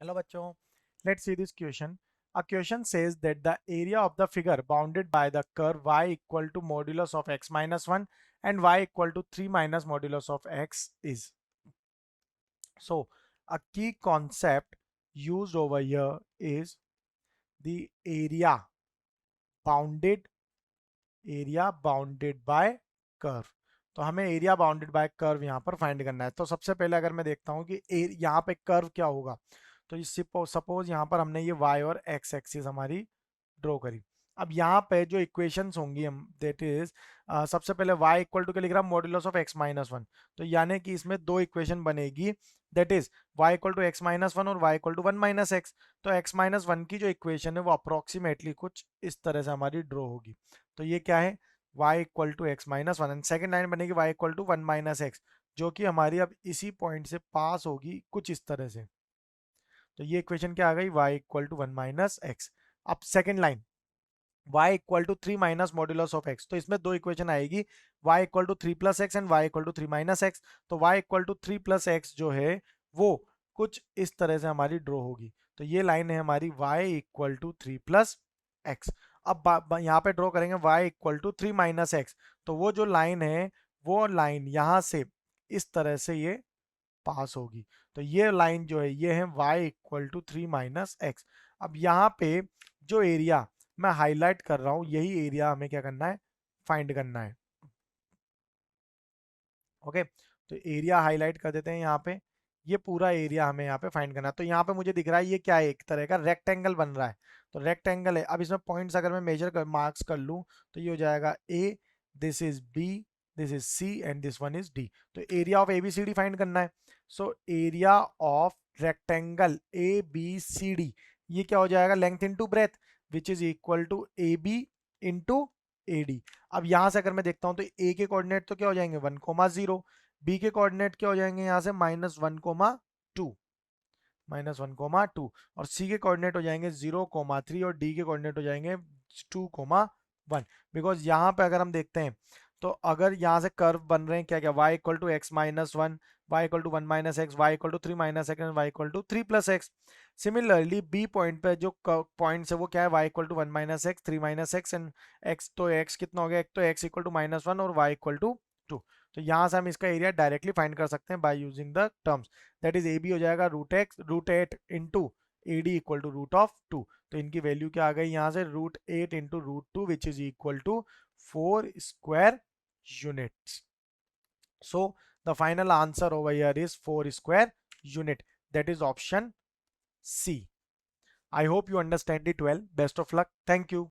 Hello bachcho. Let's see this question. A question says that the area of the figure bounded by the curve y equal to modulus of x minus 1 and y equal to 3 minus modulus of x is. So a key concept used over here is the bounded area bounded by curve. तो हमें area bounded by curve यहाँ पर find करना है। तो सबसे पहले अगर मैं देखता हूँ कि यहाँ पे कर्व क्या होगा, तो सपोज यहाँ पर हमने ये y और x एक्सिस हमारी ड्रॉ करी। अब यहाँ पे जो इक्वेशंस होंगी हम दैट इज सबसे पहले y इक्वल टू के लिख रहा हूँ मॉड्यूलस ऑफ x माइनस 1। तो यानी कि इसमें दो इक्वेशन बनेगी that is y equal to x minus 1 और y equal to 1 minus x। तो x माइनस 1 की जो इक्वेशन है वो अप्रोक्सीमेटली कुछ इस तरह से हमारी ड्रॉ होगी। तो ये क्या है, y equal to x minus 1 and second line बनेगी y equal to 1 minus x, जो कि हमारी अब इसी पॉइंट से पास होगी कुछ इस तरह से। तो ये इक्वेशन क्या आ गई, y equal to 1 minus x। अब second line y equal to 3 minus modulus of x, तो इसमें दो इक्वेशन आएगी y equal to 3 plus x and y equal to 3 minus x. तो y equal to 3 plus x जो है वो कुछ इस तरह से हमारी ड्रॉ होगी। तो ये लाइन है हमारी y equal to 3 plus x. अब यहाँ पे ड्रॉ करेंगे y equal to 3 minus x, तो वो जो लाइन है वो लाइन यहाँ से इस तरह से ये पास होगी। तो ये लाइन जो है ये है y equal to 3 minus x. अब यहाँ पे जो एरिया मैं हाईलाइट कर रहा हूं यही एरिया हमें क्या करना है, फाइंड करना है। ओके, तो एरिया हाईलाइट कर देते हैं यहाँ पे। ये पूरा एरिया हमें यहाँ पे फाइंड करना है। तो यहाँ पे मुझे दिख रहा है ये क्या है, एक तरह का रेक्टेंगल बन रहा है। तो रेक्टेंगल है, अब इसमें पॉइंट्स अगर मैं मेजर कर मार्क्स कर लूँ तो ये हो जाएगा A, this is B, this is C and this one is D. तो एरिया ऑफ एबीसीडी फाइंड करना है। So area of rectangle A B C D, ये क्या हो जाएगा, length into breadth which is equal to A B into A D. अब यहां से अगर मैं देखता हूं तो ए के कोऑर्डिनेट तो क्या हो जाएंगे 1,0, बी के कोऑर्डिनेट क्या हो जाएंगे यहाँ से -1,2, -1,2, और सी के कोऑर्डिनेट हो जाएंगे 0,3 और डी के कोऑर्डिनेट हो जाएंगे 2,1। बिकॉज यहाँ पे अगर हम देखते हैं तो अगर यहाँ से कर्व बन रहे हैं क्या क्या, y equal to x minus 1, y equal to 1 minus x, y equal to 3 minus x and y equal to 3 plus x. Similarly B point पे जो पॉइंट्स है वो क्या है, y equal to 1 minus x, 3 minus x and x। तो x कितना हो गया, एक तो x इक्वल टू -1 और y इक्वल टू 2। तो यहाँ से हम इसका एरिया डायरेक्टली फाइंड कर सकते हैं by using the terms. That is A B हो जाएगा √8 into A D equal to √2। तो इनकी वैल्यू क्या आ गई यहाँ से, √8 into √2 which is equal to 4 square units. So the final answer over here is 4 square unit. That is option C. I hope you understand it well. Best of luck. Thank you.